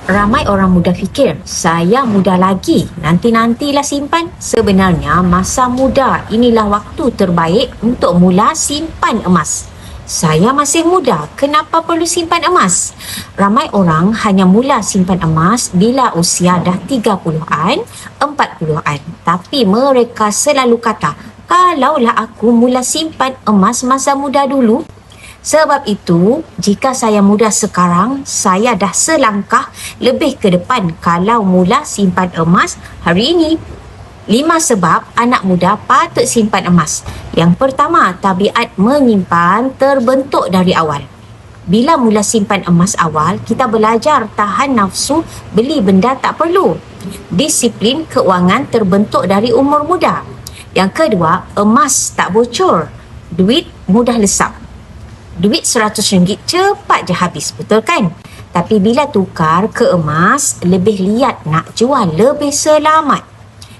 Ramai orang muda fikir, saya muda lagi, nanti-nantilah simpan. Sebenarnya masa muda inilah waktu terbaik untuk mula simpan emas. Saya masih muda, kenapa perlu simpan emas? Ramai orang hanya mula simpan emas bila usia dah 30-an, 40-an. Tapi mereka selalu kata, kalaulah aku mula simpan emas masa muda dulu. Sebab itu, jika saya muda sekarang, saya dah selangkah lebih ke depan kalau mula simpan emas hari ini. 5 sebab anak muda patut simpan emas. Yang pertama, tabiat menyimpan terbentuk dari awal. Bila mula simpan emas awal, kita belajar tahan nafsu beli benda tak perlu. Disiplin keuangan terbentuk dari umur muda. Yang kedua, emas tak bocor. Duit mudah lesap. Duit RM100 cepat je habis, betul kan? Tapi bila tukar ke emas, lebih liat nak jual lebih selamat.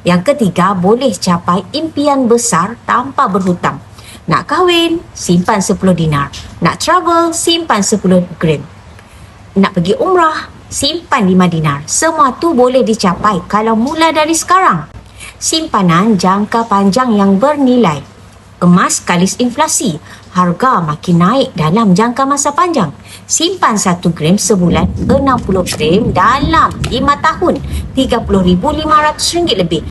Yang ketiga, boleh capai impian besar tanpa berhutang. Nak kahwin, simpan 10 dinar. Nak travel, simpan 10 gram. Nak pergi umrah, simpan 5 dinar. Semua tu boleh dicapai kalau mula dari sekarang. Simpanan jangka panjang yang bernilai. Emas kalis inflasi, harga makin naik dalam jangka masa panjang. Simpan 1 gram sebulan, 60 gram dalam 5 tahun, RM30,500 lebih.